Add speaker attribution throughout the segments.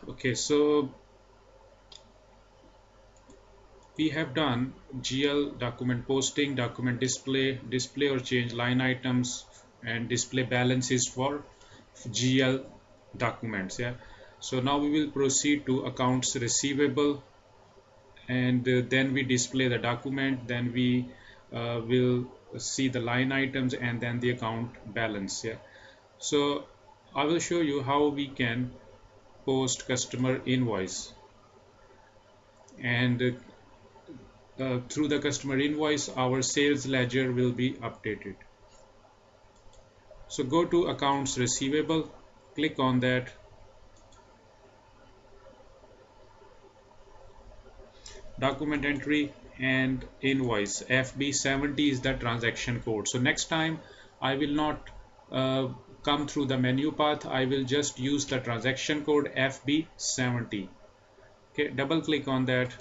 Speaker 1: Okay, so we have done GL document posting, document display or change line items, and display balances for GL documents. Yeah. So now we will proceed to accounts receivable, and then we display the document. Then we will see the line items and then the account balance. Yeah. So I will show you how we can post customer invoice, and through the customer invoice our sales ledger will be updated. So go to accounts receivable, click on that, document entry and invoice. FB70 is the transaction code. So next time I will not come through the menu path, I will just use the transaction code FB70. Okay, double click on that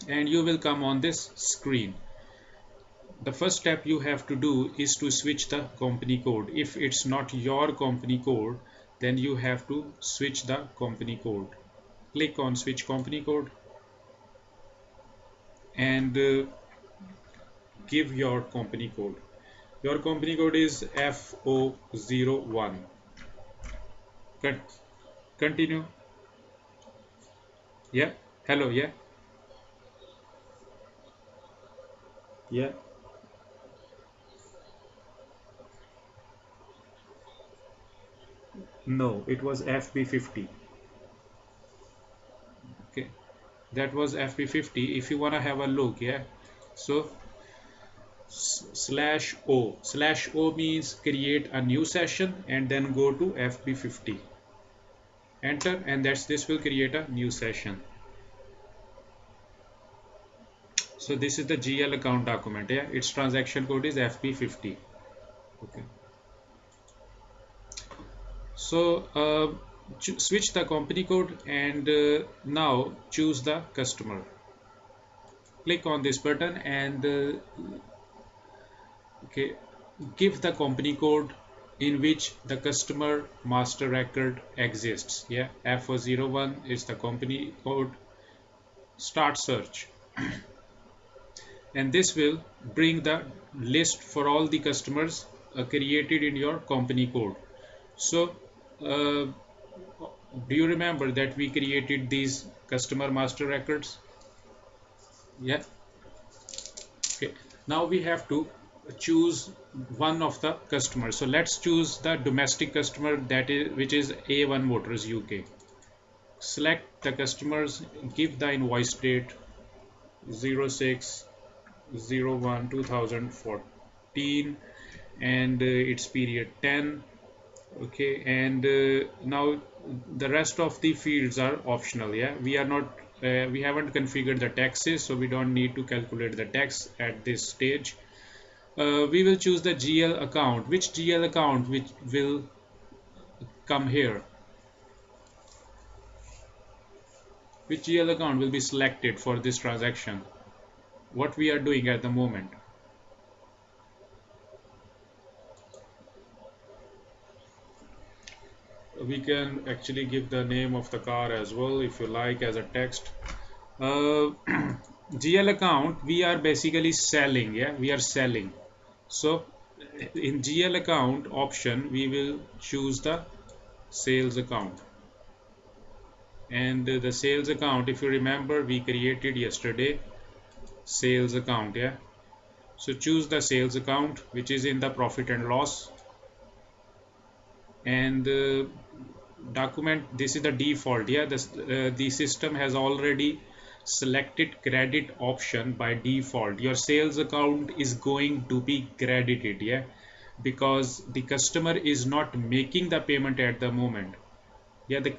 Speaker 1: and you will come on this screen. The first step you have to do is to switch the company code. If it's not your company code, then you have to switch the company code. Click on switch company code and give your company code. Your company code is FO01. Continue. Yeah. Hello. Yeah. Yeah. No, it was FB50. Okay, that was FB50. If you want to have a look, yeah. So /O means create a new session and then go to FB50. Enter, and this will create a new session. So this is the GL account document. Yeah, its transaction code is FB50. Okay. So switch the company code and now choose the customer. Click on this button and okay, give the company code in which the customer master record exists. Yeah, FO01 is the company code. Start search. And this will bring the list for all the customers created in your company code. So do you remember that we created these customer master records? Yeah. Okay, now we have to choose one of the customers. So let's choose the domestic customer, that is which is A1 Motors UK. Select the customers, give the invoice date 06/01/2014 and its period 10. Okay, and now the rest of the fields are optional. Yeah, we haven't configured the taxes, so we don't need to calculate the tax at this stage. We will choose the GL account. Which GL account which will come here? Which GL account will be selected for this transaction? What we are doing at the moment? We can actually give the name of the car as well if you like as a text. GL account, we are basically selling. Yeah, we are selling. So in GL account option we will choose the sales account, and the sales account, if you remember, we created yesterday sales account. Yeah, so choose the sales account which is in the profit and loss, and document, this is the default. Yeah, the system has already selected credit option by default. Your sales account is going to be credited. Yeah, because the customer is not making the payment at the moment. Yeah, to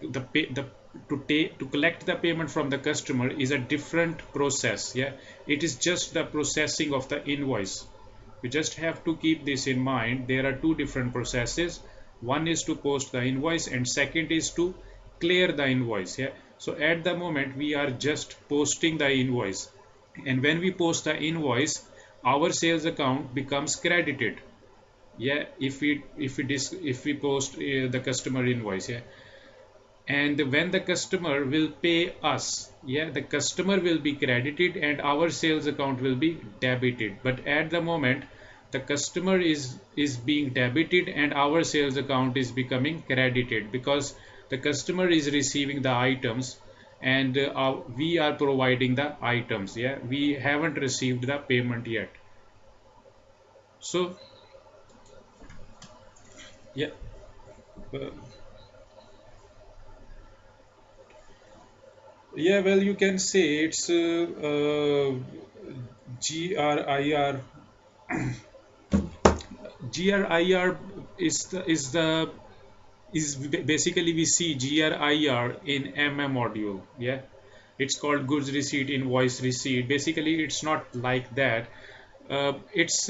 Speaker 1: collect the payment from the customer is a different process. Yeah, it is just the processing of the invoice. You just have to keep this in mind. There are two different processes. One is to post the invoice and second is to clear the invoice. Yeah, so at the moment we are just posting the invoice, and when we post the invoice our sales account becomes credited. Yeah, if we post the customer invoice, yeah, and when the customer will pay us, yeah, the customer will be credited and our sales account will be debited. But at the moment the customer is being debited and our sales account is becoming credited, because the customer is receiving the items and we are providing the items. Yeah, we haven't received the payment yet. So yeah, uh, yeah, well, you can say it's GRIR. GRIR is basically we see GRIR in MM module. Yeah, it's called goods receipt, invoice receipt. Basically, it's not like that. It's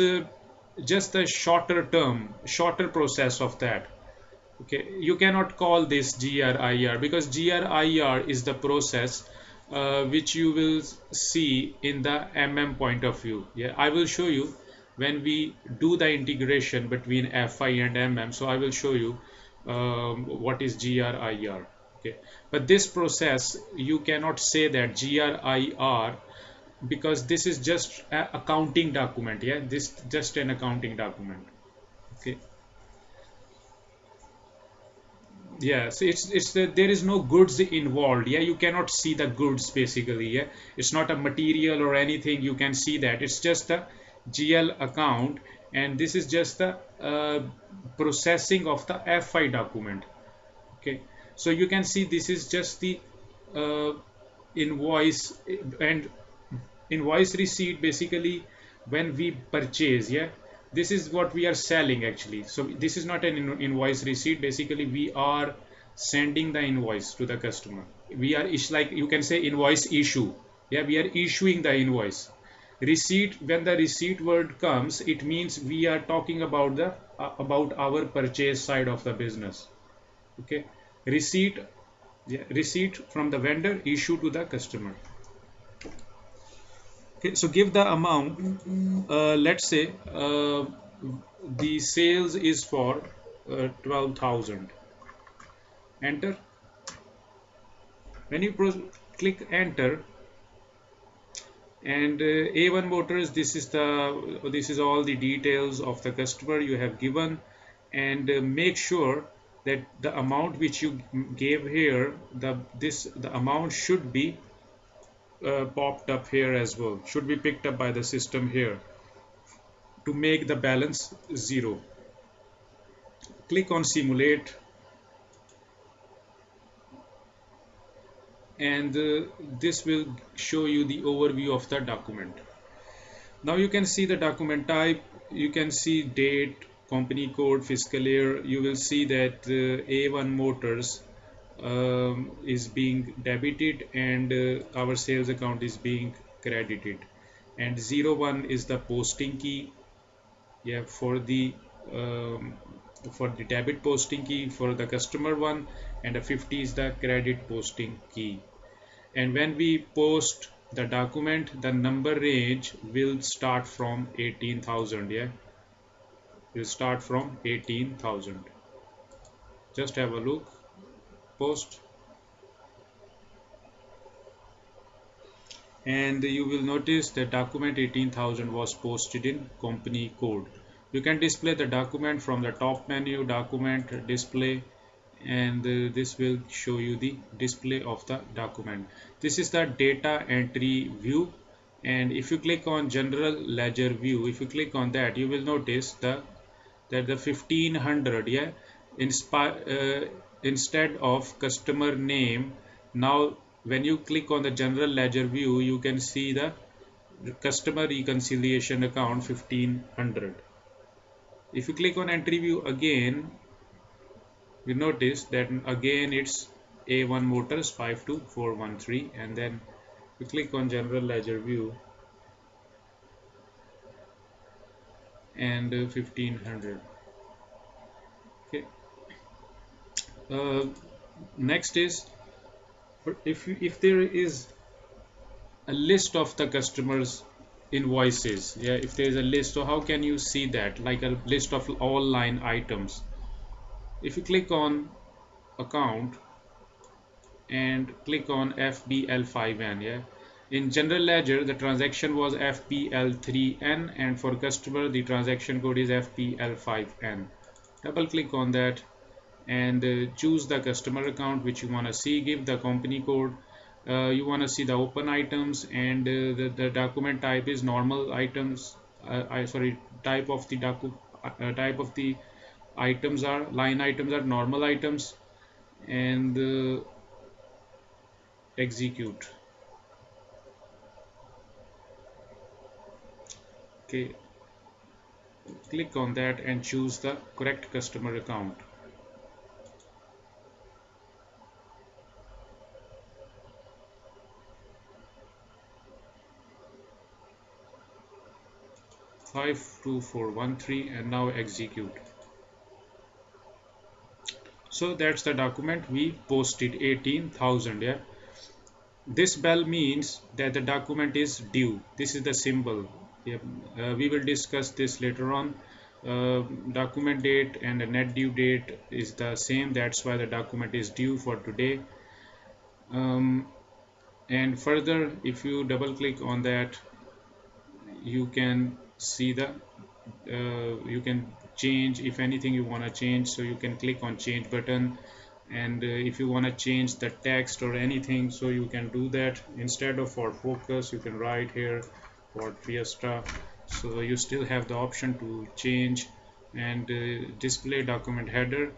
Speaker 1: just a shorter process of that. Okay, you cannot call this GRIR, because GRIR is the process which you will see in the MM point of view. Yeah, I will show you when we do the integration between FI and MM. So I will show you what is GRIR. Okay, but this process you cannot say that GRIR, because this is just an accounting document. Yeah, this just an accounting document. Okay. Yeah, so it's there is no goods involved. Yeah, you cannot see the goods basically. Yeah, it's not a material or anything. You can see that it's just a GL account, and this is just the processing of the FI document. Okay, so you can see this is just the uh, invoice and invoice receipt. Basically when we purchase, yeah, this is what we are selling actually. So this is not an invoice receipt. Basically we are sending the invoice to the customer. We are like you can say invoice issue. Yeah, we are issuing the invoice. Receipt, when the receipt word comes, it means we are talking about the about our purchase side of the business. Okay, receipt, yeah, receipt from the vendor, issue to the customer. Okay, so give the amount. Let's say the sales is for 12,000. Enter. When you click enter, and A1 Motors, this is all the details of the customer you have given, and make sure that the amount which you gave here, the amount should be popped up here as well, should be picked up by the system here to make the balance 0. Click on simulate, and this will show you the overview of the document. Now you can see the document type, you can see date, company code, fiscal year. You will see that A1 Motors is being debited and our sales account is being credited, and 01 is the posting key. Yeah, um, for the debit posting key for the customer one, and a 50 is the credit posting key. And when we post the document, the number range will start from 18,000. Yeah, will start from 18,000. Just have a look. Post, and you will notice the document 18,000 was posted in company code. You can display the document from the top menu, document display, and this will show you the display of the document. This is the data entry view, and if you click on general ledger view, if you click on that, you will notice that the 1500, yeah, instead of customer name, now when you click on the general ledger view, you can see the customer reconciliation account 1500. If you click on entry view again, you notice that again it's A1 Motors 52413, and then you click on general ledger view and 1500. Okay, next is, if there is a list of the customers invoices. Yeah, if there is a list, so how can you see that? Like a list of all line items. If you click on account and click on FBL5N, yeah, in general ledger the transaction was FBL3N, and for customer the transaction code is FBL5N. Double click on that and choose the customer account which you want to see. Give the company code. You want to see the open items, and the document type is normal items. Type of the type of the items are line items are normal items, and execute. Okay, click on that and choose the correct customer account. Five two four one three, and now execute. So that's the document we posted, 18,000. Yeah, this bell means that the document is due. This is the symbol. Yep. We will discuss this later on. Document date and the net due date is the same, that's why the document is due for today. And further, if you double click on that, you can see the you can change if anything you want to change. So you can click on change button, and if you want to change the text or anything, so you can do that. Instead of for focus, you can write here for Fiesta. So you still have the option to change and display document header,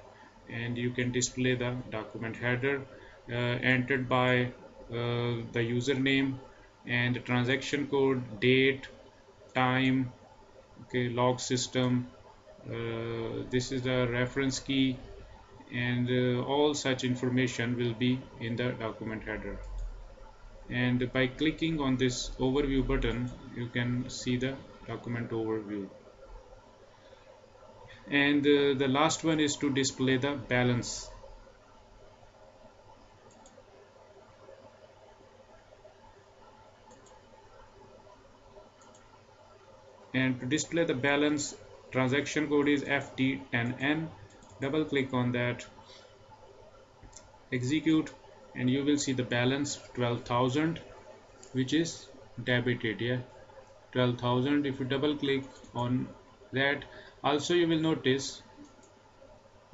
Speaker 1: and you can display the document header entered by the username and the transaction code, date, time, okay, log system. This is the reference key, and all such information will be in the document header. And by clicking on this overview button, you can see the document overview. And the last one is to display the balance. And to display the balance, transaction code is FD10N. Double click on that, execute, and you will see the balance 12,000, which is debited. Yeah, 12,000. If you double click on that, also you will notice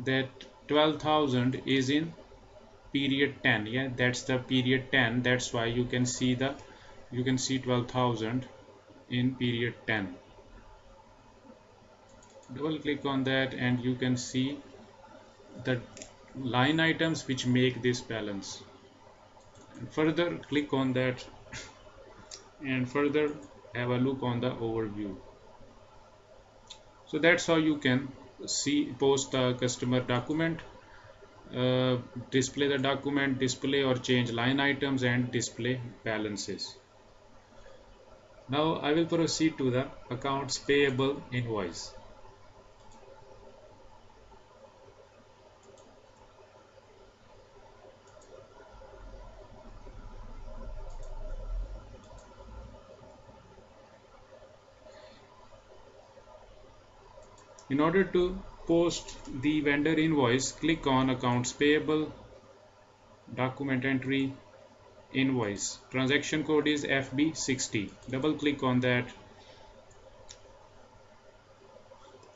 Speaker 1: that 12,000 is in period 10. Yeah, that's the period 10. That's why you can see 12,000 in period 10. Double click on that and you can see the line items which make this balance. And further click on that and further have a look on the overview. So that's how you can post the customer document, display the document, display or change line items, and display balances. Now I will proceed to the accounts payable invoice. In order to post the vendor invoice, click on accounts payable, document entry, invoice. Transaction code is FB60. Double click on that,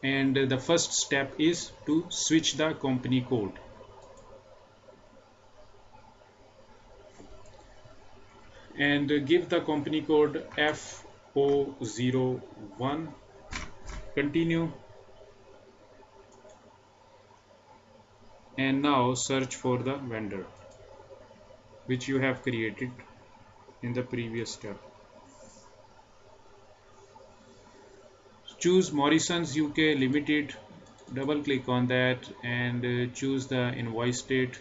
Speaker 1: and the first step is to switch the company code. And give the company code FO01. Continue. And now search for the vendor which you have created in the previous step. Choose Morrison's UK Limited. Double click on that and choose the invoice date.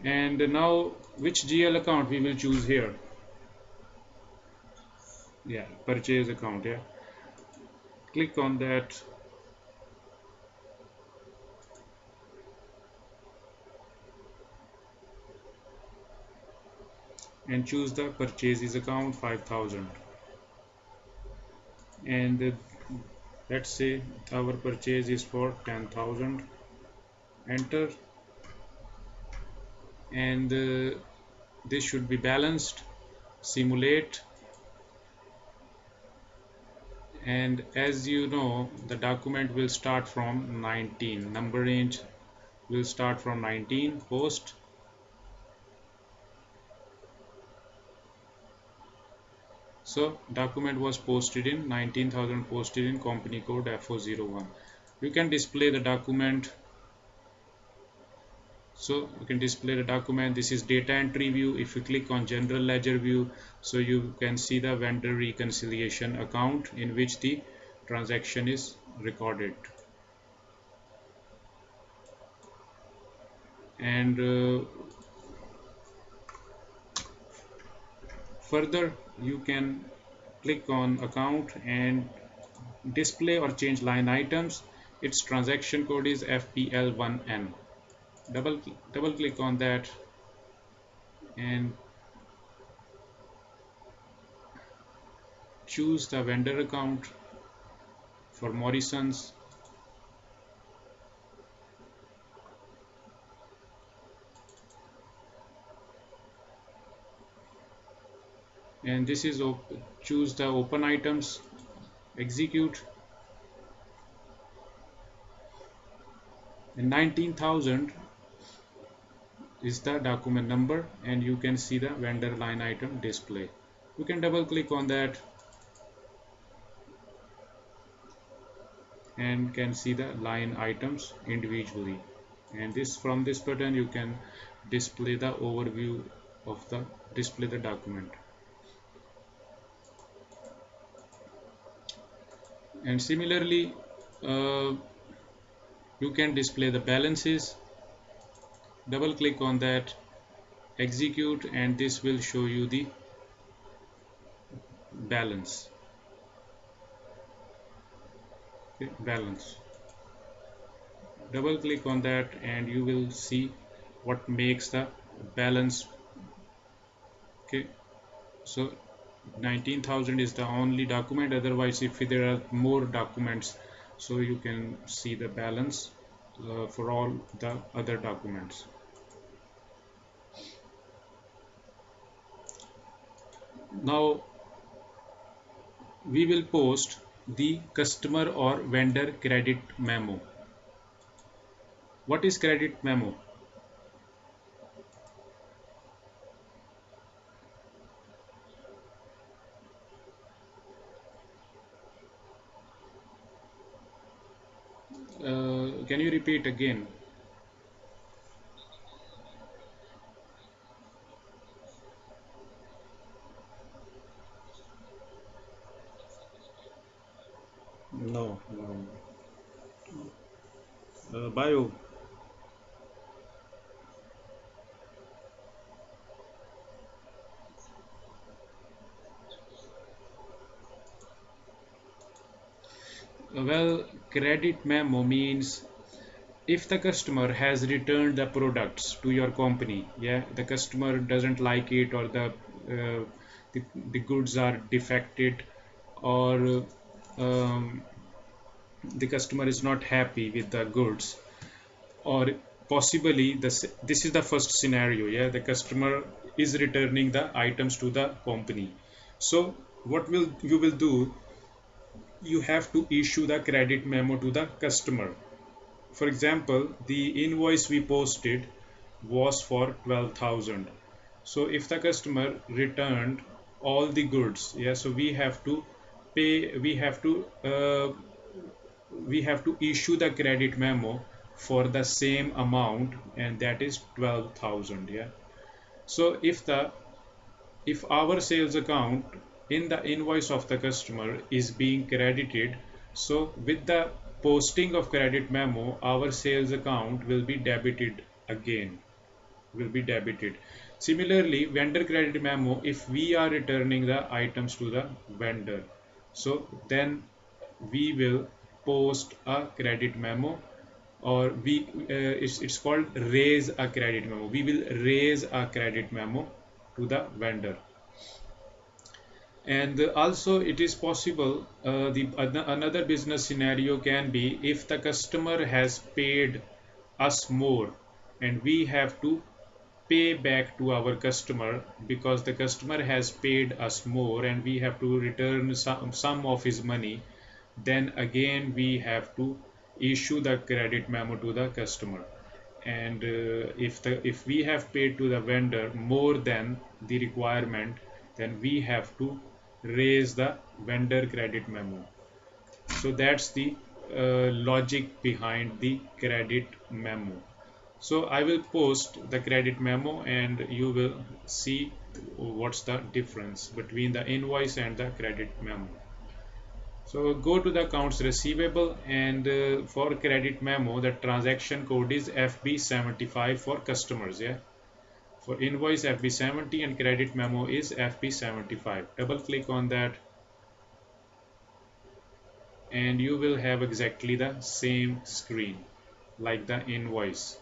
Speaker 1: And now which GL account we will choose here? Yeah, purchase account. Yeah, click on that and choose the purchases account 5,000, and let's say our purchase is for 10,000. Enter, and this should be balanced. Simulate, and as you know, the document will start from 19. Number range will start from 19. Post. So document was posted in 19,000, posted in company code FO01. You can display the document. So you can display the document. This is data entry view. If you click on general ledger view, so you can see the vendor reconciliation account in which the transaction is recorded. And further, you can click on account and display or change line items. Its transaction code is FPL1N. Double click on that and choose the vendor account for Morrison's. And this is choose the open items, execute, and 19,000 is the document number, and you can see the vendor line item display. You can double click on that and can see the line items individually, and this from this button you can display the overview of the display the document. And similarly, you can display the balances. Double click on that, execute, and this will show you the balance. Okay, balance. Double click on that and you will see what makes the balance. Okay, so 19,000 is the only document. Otherwise, if there are more documents, so you can see the balance for all the other documents. Now we will post the customer or vendor credit memo. What is credit memo? Can you repeat again? No, no. Bio. Well, credit memo means if the customer has returned the products to your company, yeah, the customer doesn't like it, or uh, the goods are defected, or the customer is not happy with the goods, or possibly this is the first scenario, yeah, the customer is returning the items to the company. So what will you will do, you have to issue the credit memo to the customer. For example, the invoice we posted was for 12,000. So if the customer returned all the goods, yeah, so we have to pay, we have to issue the credit memo for the same amount, and that is 12,000, yeah. So if our sales account in the invoice of the customer is being credited, so with the posting of credit memo, our sales account will be debited again, will be debited. Similarly, vendor credit memo, if we are returning the items to the vendor, so then we will post a credit memo, or it's called raise a credit memo. We will raise a credit memo to the vendor. And also it is possible, another business scenario can be if the customer has paid us more and we have to pay back to our customer because the customer has paid us more and we have to return some of his money. Then again we have to issue the credit memo to the customer. And if we have paid to the vendor more than the requirement, then we have to raise the vendor credit memo. So that's the logic behind the credit memo. So I will post the credit memo and you will see what's the difference between the invoice and the credit memo. So go to the accounts receivable, and for credit memo the transaction code is FB75 for customers. Yeah, for invoice FB70 and credit memo is FB75. Double click on that and you will have exactly the same screen like the invoice.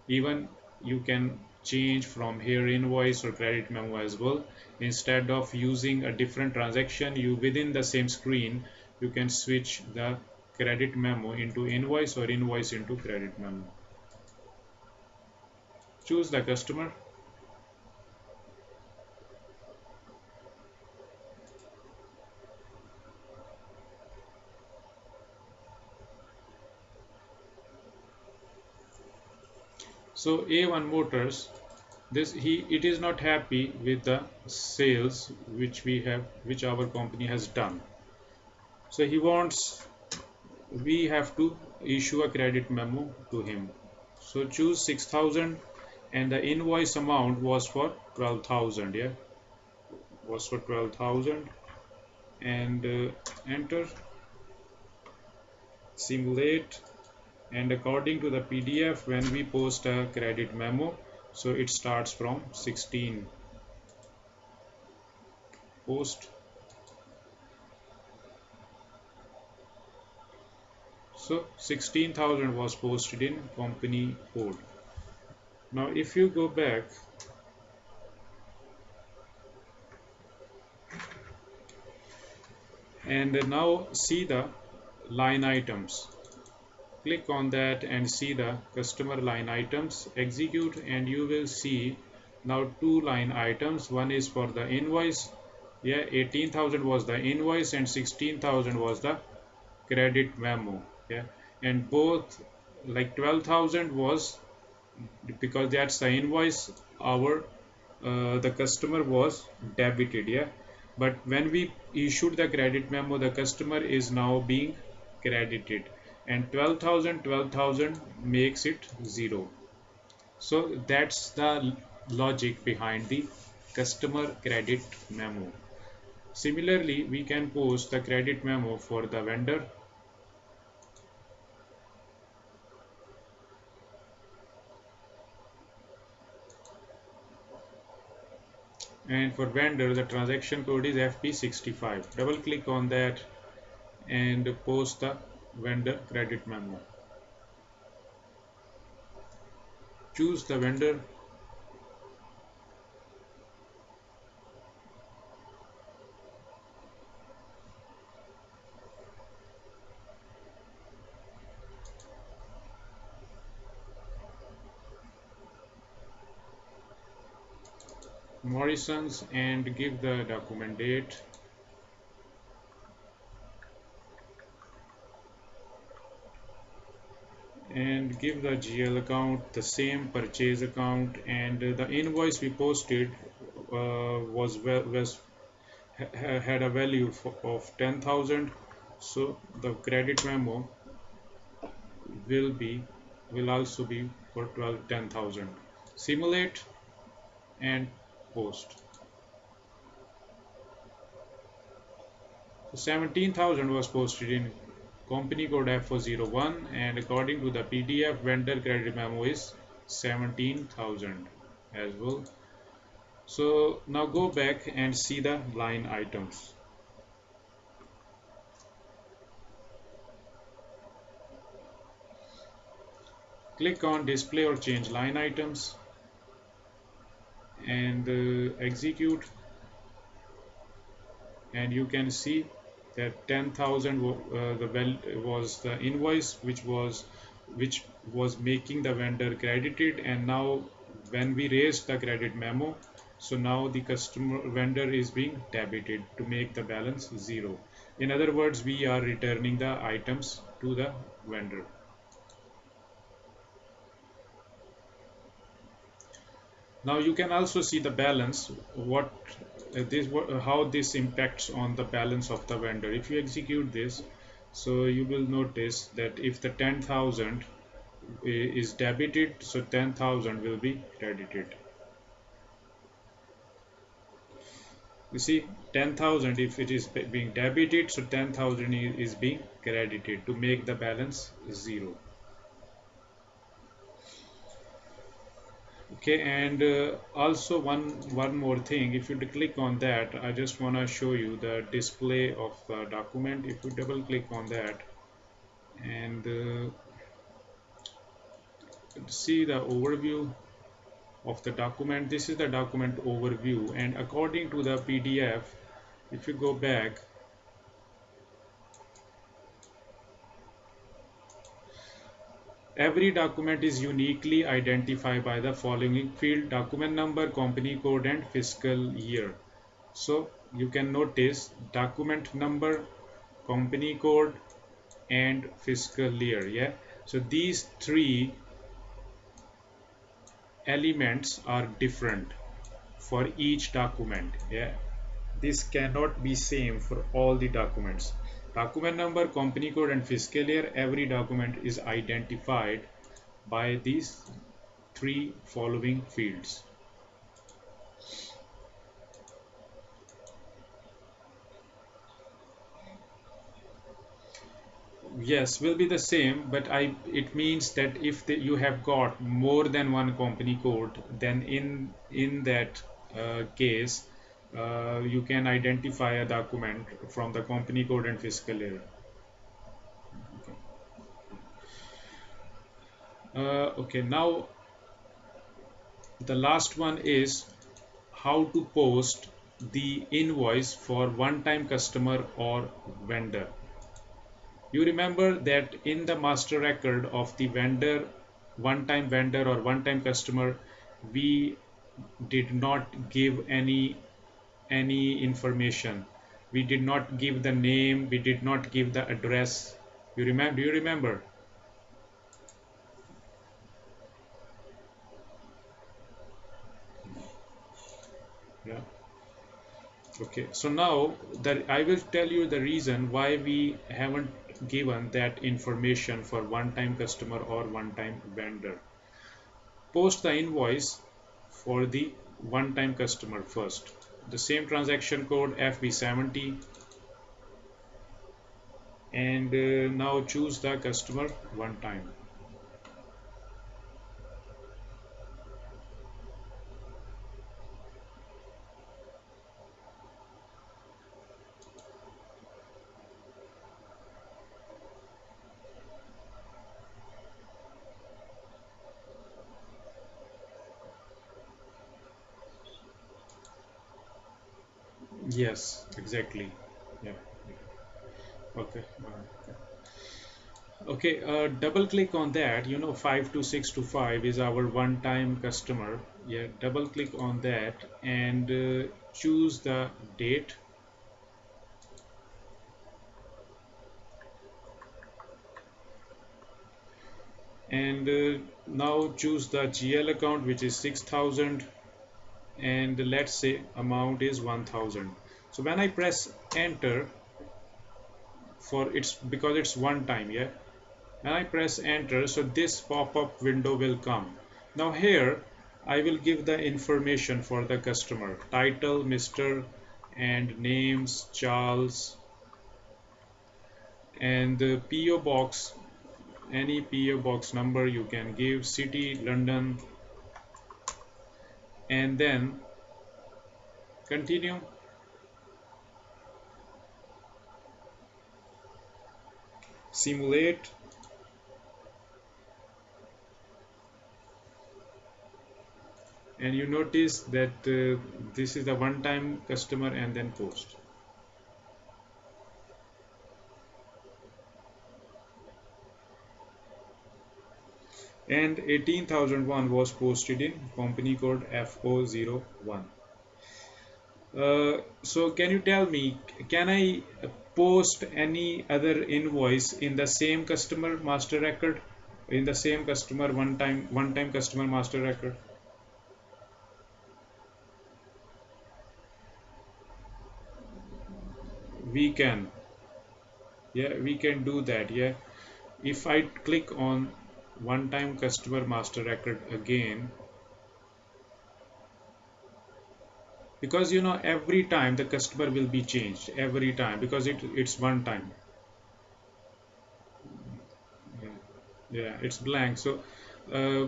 Speaker 1: Even you can change from here invoice or credit memo as well. Instead of using a different transaction, you within the same screen you can switch the credit memo into invoice or invoice into credit memo. Choose the customer. So A1 Motors, it is not happy with the sales which our company has done. So he wants, we have to issue a credit memo to him. So choose 6,000 and the invoice amount was for 12,000. Yeah, was for 12,000 and enter, simulate, and according to the PDF when we post a credit memo, so it starts from 16 post. So 16,000 was posted in company code. Now if you go back and now see the line items, click on that and see the customer line items, execute, and you will see now two line items. One is for the invoice, yeah, 18,000 was the invoice and 16,000 was the credit memo. Yeah, and both, like 12,000 was because that's the invoice, our the customer was debited. Yeah, but when we issued the credit memo the customer is now being credited, and 12,000 makes it 0. So that's the logic behind the customer credit memo. Similarly, we can post the credit memo for the vendor. And for vendor the transaction code is FP65. Double click on that and post the vendor credit memo. Choose the vendor. Morrison's and give the document date. And give the GL account, the same purchase account, and the invoice we posted had a value of 10,000. So the credit memo will also be for 10,000. Simulate and post. So 17,000 was posted in company code F401, and according to the PDF vendor credit memo is 17,000 as well. So now go back and see the line items. Click on display or change line items. and execute, and you can see that 10,000 was the invoice which was making the vendor credited, and now when we raise the credit memo, so now the customer vendor is being debited to make the balance zero. In other words, we are returning the items to the vendor. Now you can also see the balance, how this impacts on the balance of the vendor. If you execute this, so you will notice that if the 10,000 is debited, so 10,000 will be credited. You see, 10,000, if it is being debited, so 10,000 is being credited to make the balance zero. Okay, and also one more thing, if you click on that, I just want to show you the display of the document. If you double click on that and see the overview of the document, this is the document overview, and according to the PDF, if you go back, every document is uniquely identified by the following field: document number, company code, and fiscal year. So you can notice document number, company code, and fiscal year. Yeah, so these three elements are different for each document. Yeah, this cannot be same for all the documents. Document number, company code, and fiscal year, every document is identified by these three following fields. Yes, will be the same, but it means that if you have got more than one company code, then in that case, you can identify a document from the company code and fiscal year. Okay, now the last one is how to post the invoice for one-time customer or vendor. You remember that in the master record of the vendor, one-time vendor or one-time customer, we did not give any information. We did not give the name, we did not give the address. You remember? Do you remember? Yeah. Okay. So now that I will tell you the reason why we haven't given that information for one-time customer or one-time vendor. Post the invoice for the one-time customer first. The same transaction code FB70, and now choose the customer one time. Yes, exactly. Yeah. Okay. Okay. Double click on that. 52625 is our one-time customer. Yeah. Double click on that and choose the date. And now choose the GL account, which is 6,000, and let's say amount is 1,000. So when I press enter, for it's because it's one time, yeah, when I press enter, so this pop-up window will come. Now here I will give the information for the customer: title Mr., and names Charles, and the PO box, any PO box number you can give, city London, and then continue. Simulate. and you notice that this is the one-time customer and then post. And 18,001 was posted in company code FO01. So can you tell me, can I post any other invoice in the same customer master record, in the same customer one time customer master record? We can, yeah, we can do that. Yeah, if I click on one time customer master record again, because you know every time the customer will be changed every time because it's one time. Yeah, yeah, it's blank. So uh,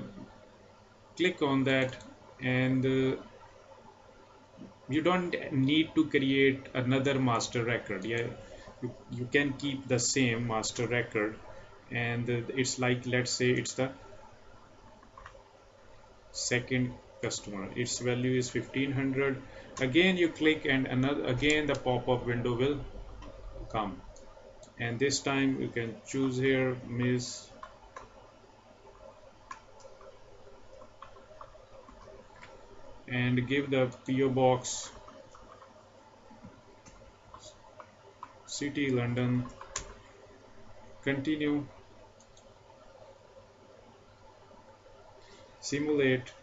Speaker 1: click on that, and you don't need to create another master record. Yeah, you can keep the same master record, and it's like, let's say it's the second customer, its value is 1500. Again you click, and another, again the pop-up window will come, and this time you can choose here Miss, and give the PO box City London, continue, simulate,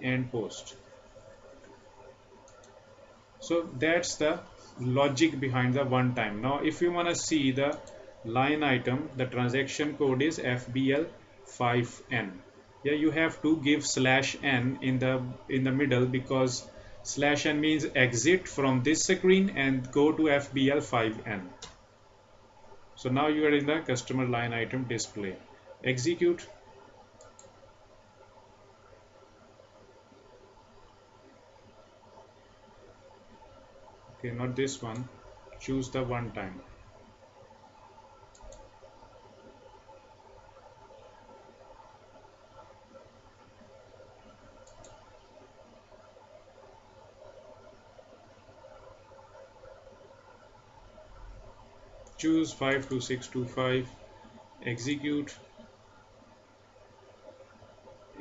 Speaker 1: and post. So that's the logic behind the one time. Now if you want to see the line item, the transaction code is FBL5N. Yeah, you have to give slash n in the middle, because slash n means exit from this screen and go to FBL5N. So now you are in the customer line item display. Execute. Okay, not this one. Choose the one time. Choose 52625. Execute.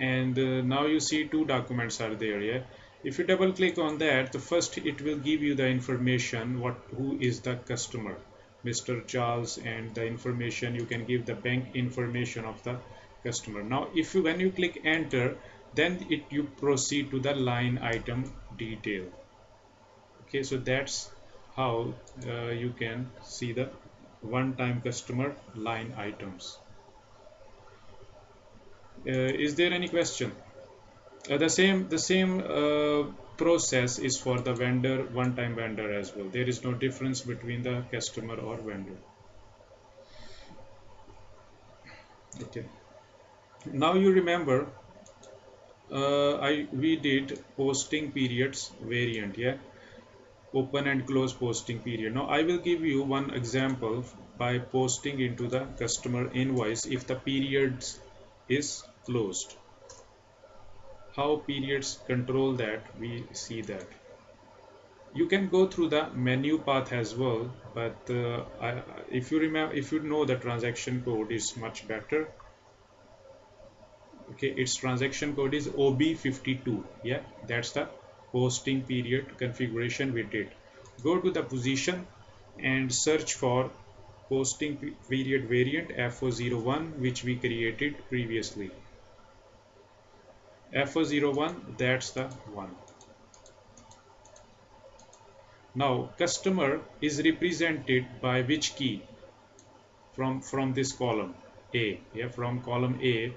Speaker 1: And now you see two documents are there. Yeah, if you double click on that, the first it will give you the information, who is the customer, Mr. Charles, and the information you can give the bank information of the customer. Now if you, when you click enter, then you proceed to the line item detail. Okay, so that's how you can see the one time customer line items. Is there any question? The same process is for the vendor, one-time vendor as well. There is no difference between the customer or vendor. Okay. Now you remember, we did posting periods variant, yeah, open and close posting period. Now I will give you one example by posting into the customer invoice if the periods is closed. How periods control that, we see that. You can go through the menu path as well, but if you remember, if you know the transaction code is much better. Okay, its transaction code is OB52. Yeah, that's the posting period configuration we did. Go to the position and search for posting period variant FO01, which we created previously. FO01, that's the one. Now customer is represented by which key? From this column A. Yeah, from column A,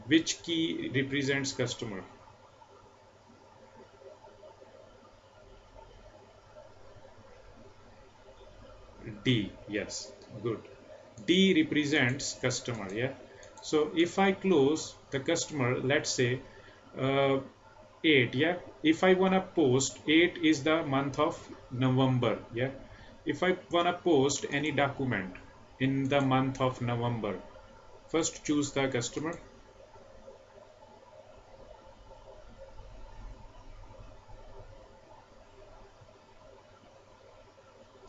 Speaker 1: which key represents customer? D. Yes, good. D represents customer. Yeah, so if I close the customer, let's say 8. Yeah, if I wanna post, 8 is the month of November. Yeah, if I wanna post any document in the month of November, first choose the customer.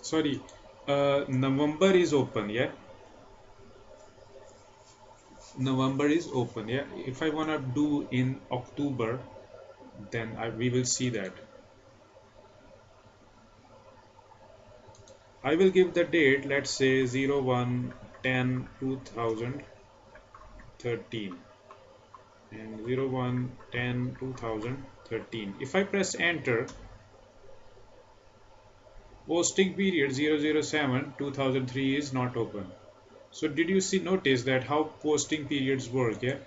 Speaker 1: sorry, November is open, yeah. November is open, yeah. If I wanna do in October, then we will see that. I will give the date, let's say 01/10/2013 and 01/10/2013. If I press enter, posting period 007/2003 is not open. So did you see notice that how posting periods work? Yeah.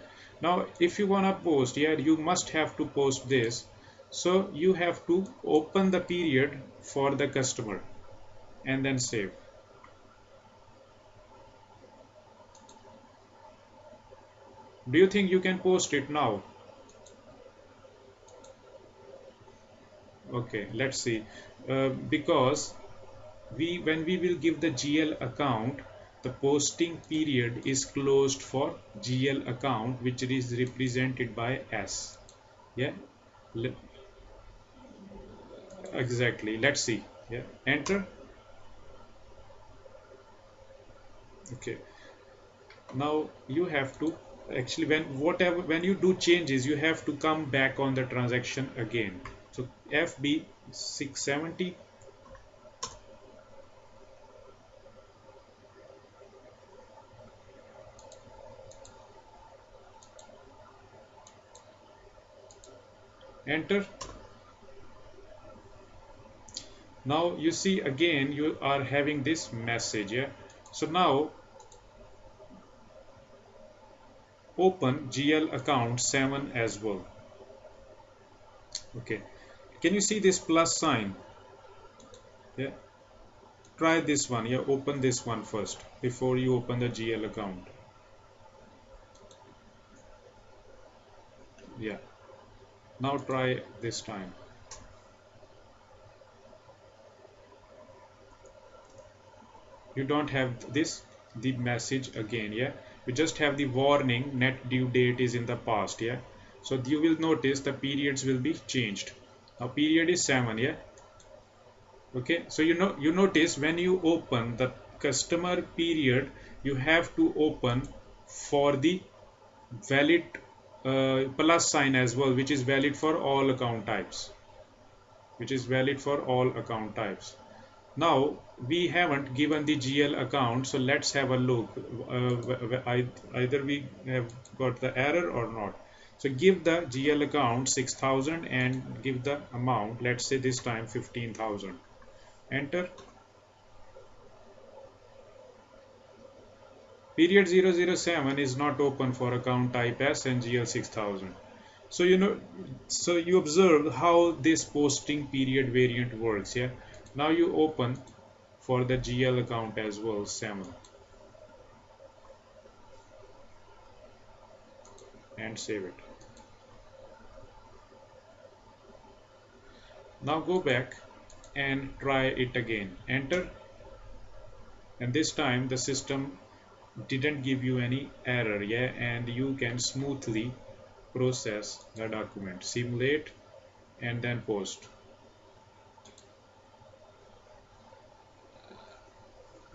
Speaker 1: Now if you wanna post, yeah, you must have to post this. So you have to open the period for the customer and then save. Do you think you can post it now? Okay, let's see. Because when we will give the GL account, the posting period is closed for GL account, which is represented by S. Yeah, exactly. Let's see. Yeah, enter. Okay. Now you have to actually when you do changes, you have to come back on the transaction again. So FB 670. Enter. Now you see again you are having this message, yeah. So now open GL account 7 as well. Okay, can you see this plus sign? Yeah, try this one. Yeah, open this one first before you open the GL account. Yeah, now try this time. You don't have the message again, yeah. You just have the warning net due date is in the past, yeah. So you will notice the periods will be changed. Now period is 7, yeah. Okay, so you notice when you open the customer period, you have to open for the valid plus sign as well, which is valid for all account types, Now we haven't given the GL account, so let's have a look. Either we have got the error or not. So give the GL account 6,000 and give the amount, let's say this time 15,000. Enter. Period 007 is not open for account type S and GL 6,000. So so you observe how this posting period variant works, yeah. Now you open for the GL account as well, 7, and save it. Now go back and try it again. Enter, and this time the system didn't give you any error, yeah, and you can smoothly process the document. Simulate and then post.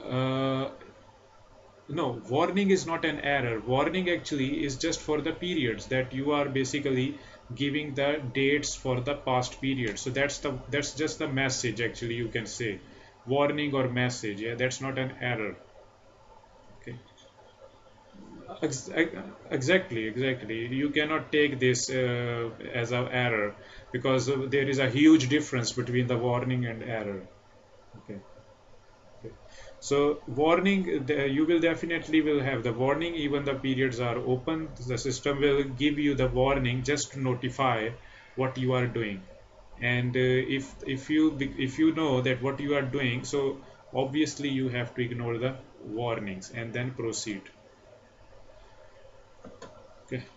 Speaker 1: Uh, No, warning is not an error. Warning actually is just for the periods that you are basically giving the dates for the past period. So that's just the message actually, you can say warning or message. Yeah, that's not an error. Okay. Exactly. You cannot take this as an error because there is a huge difference between the warning and error. Okay. So warning, you will definitely will have the warning even the periods are open. The system will give you the warning just to notify what you are doing. And if you know that what you are doing, so obviously you have to ignore the warnings and then proceed.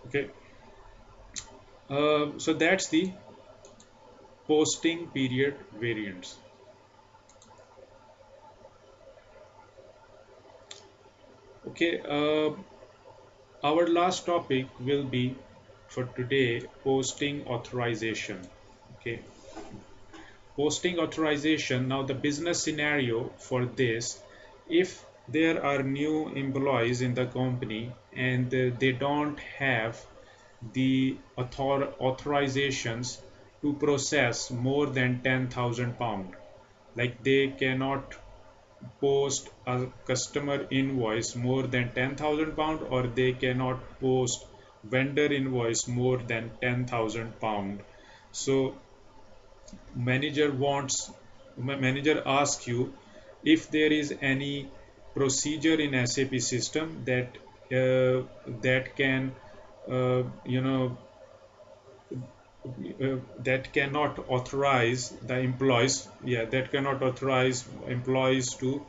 Speaker 1: Okay. So that's the posting period variants. Okay. Our last topic will be for today posting authorization. Okay, Posting authorization. Now the business scenario for this, if there are new employees in the company and they don't have the authorizations to process more than £10,000, like they cannot post a customer invoice more than £10,000, or they cannot post vendor invoice more than £10,000. So manager asks you if there is any procedure in SAP system that can you know that cannot authorize the employees, that cannot authorize employees to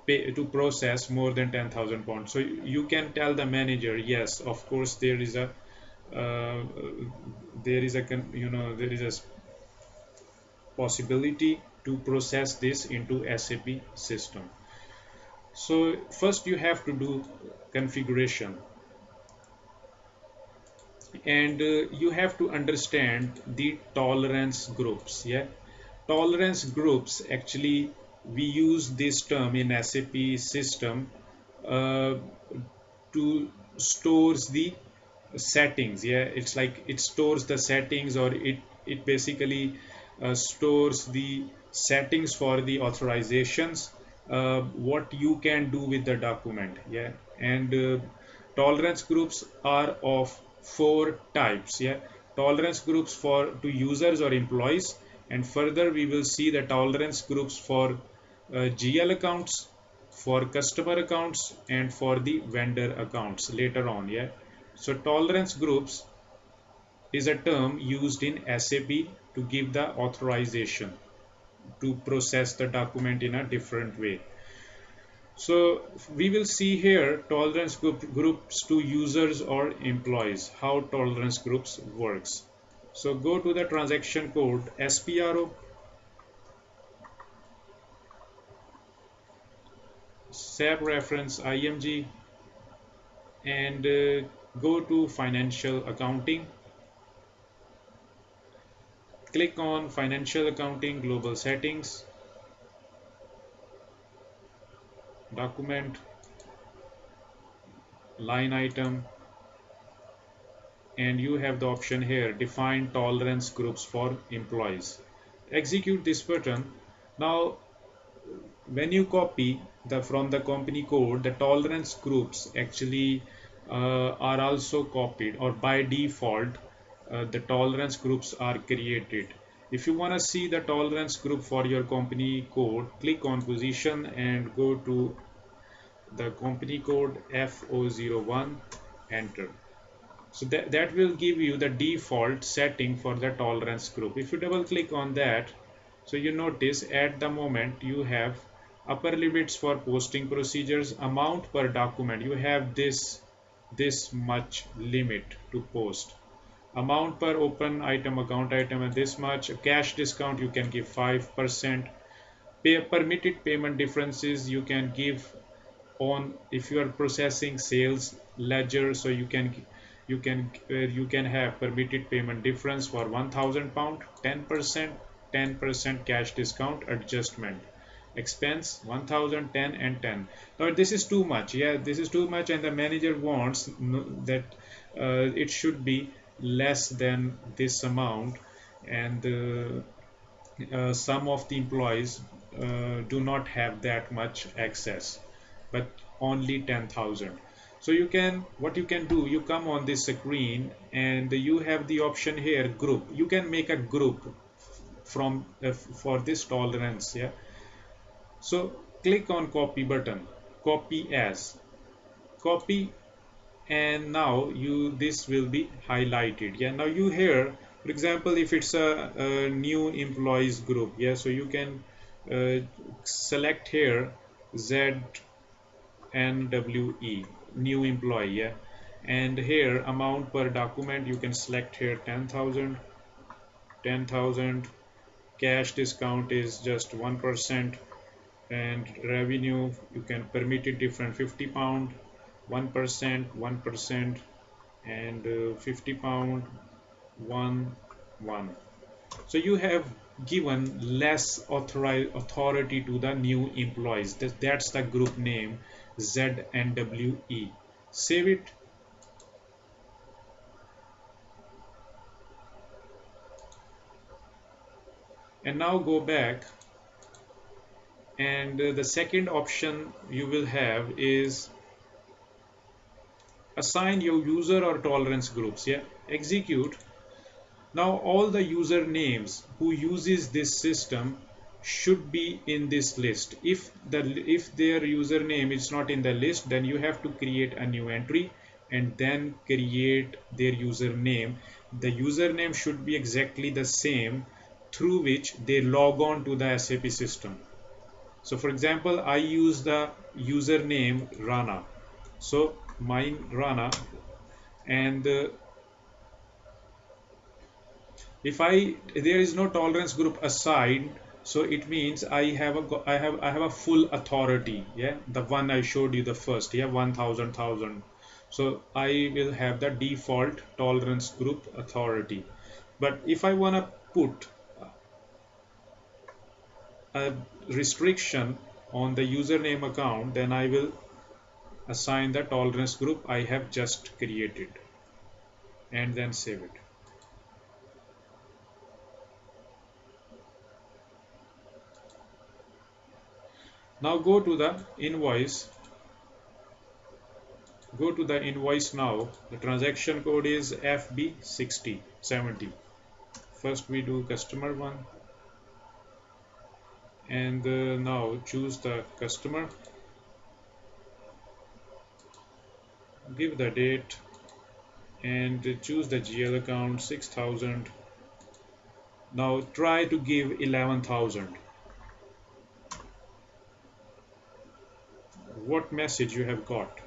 Speaker 1: pay to process more than £10,000. So you can tell the manager, yes, of course uh, there is a there is a possibility to process this into SAP system. So first you have to do configuration, and you have to understand the tolerance groups. Yeah, tolerance groups, actually we use this term in SAP system uh, to stores the settings. Yeah, it's like it stores the settings, or it basically stores the settings for the authorizations, what you can do with the document. Yeah, and tolerance groups are of four types. Yeah, tolerance groups for to users or employees, and further we will see the tolerance groups for GL accounts, for customer accounts, and for the vendor accounts later on. Yeah, so tolerance groups is a term used in SAP to give the authorization to process the document in a different way. So we will see here tolerance groups to users or employees, how tolerance groups works. So go to the transaction code SPRO, SAP reference IMG, and go to financial accounting. Click on financial accounting global settings, document, line item, and you have the option here, define tolerance groups for employees. Execute this button. Now when you copy the from the company code, the tolerance groups actually are also copied, or by default the tolerance groups are created. If you want to see the tolerance group for your company code, click on position and go to the company code F001, enter. So that will give you the default setting for the tolerance group. If you double click on that, so you notice at the moment you have upper limits for posting procedures, amount per document. You have this much limit to post. Amount per open item, account item, and this much. Cash discount you can give 5%. Permitted payment differences you can give on if you are processing sales ledger, so you can have permitted payment difference for £1,000, 10% cash discount adjustment, expense 1000, 10 and 10. Now this is too much. Yeah, this is too much, and the manager wants that it should be less than this amount, and some of the employees do not have that much access, but only 10,000. So what you can do, you come on this screen and you have the option here, group. You can make a group from for this tolerance. Yeah, so click on copy button, copy as, copy, and now this will be highlighted. Yeah, now you here, for example, if it's a new employees group, yeah, so you can select here ZNWE, new employee. Yeah, and here amount per document you can select here 10,000, 10,000. Cash discount is just 1%, and revenue you can permit it different, £50, 1%, 1%, and £50, 1. So you have given less authority to the new employees. That's the group name, ZNWE. Save it. And now go back, and the second option you will have is assign your user or tolerance groups. Yeah, execute. Now all the user names who uses this system should be in this list. If their username is not in the list, then you have to create a new entry and then create their username. The username should be exactly the same through which they log on to the SAP system. So for example, I use the username Rana. So mine Rana, and if there is no tolerance group assigned, so it means I have a full authority. Yeah, the one I showed you the first. Yeah, 1,000. So I will have the default tolerance group authority. But if I want to put a restriction on the username account, then I will assign the tolerance group I have just created and then save it. Now go to the invoice. Go to the invoice now. The transaction code is FB6070. First we do customer one, and now choose the customer, give the date, and choose the GL account 6,000. Now try to give 11,000. What message you have got?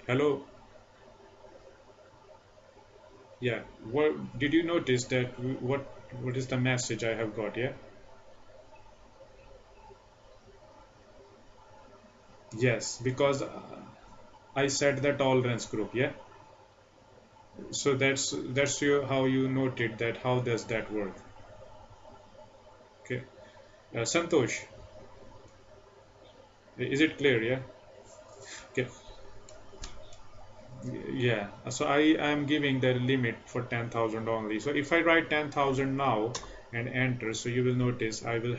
Speaker 1: Hello? Yeah. What did you notice that? What is the message I have got? Yeah. Yes, because I set the tolerance group. Yeah. So how you noted that. How does that work? Okay. Santosh, is it clear? Yeah. Okay. Yeah. So I am giving the limit for 10,000 only. So if I write 10,000 now and enter, so you will notice I will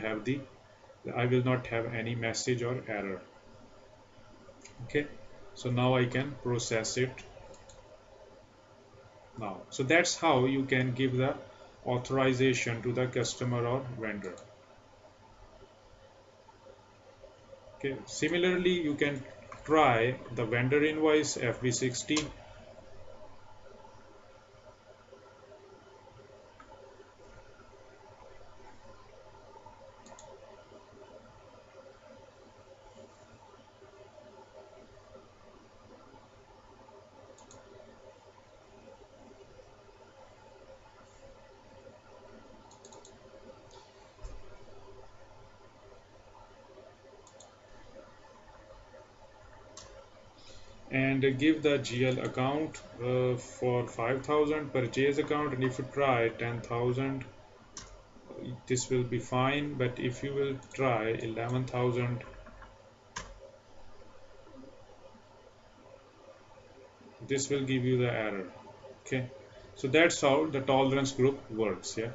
Speaker 1: not have any message or error. Okay. So now I can process it now. So that's how you can give the authorization to the customer or vendor. Okay. Similarly, you can try the vendor invoice FB60. And give the GL account for 5,000 purchase account, and if you try 10,000, this will be fine. But if you will try 11,000, this will give you the error. Okay, so that's how the tolerance group works. Yeah,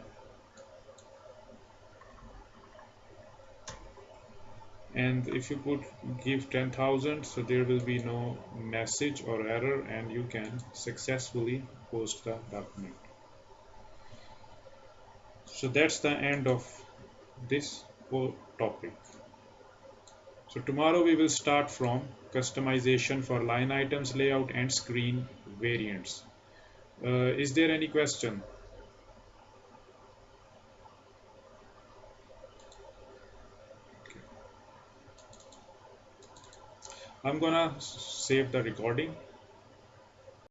Speaker 1: and if you give 10,000, so there will be no message or error, and you can successfully post the document. So that's the end of this whole topic. So tomorrow we will start from customization for line items, layout, and screen variants. Is there any question? Okay. I'm gonna save the recording.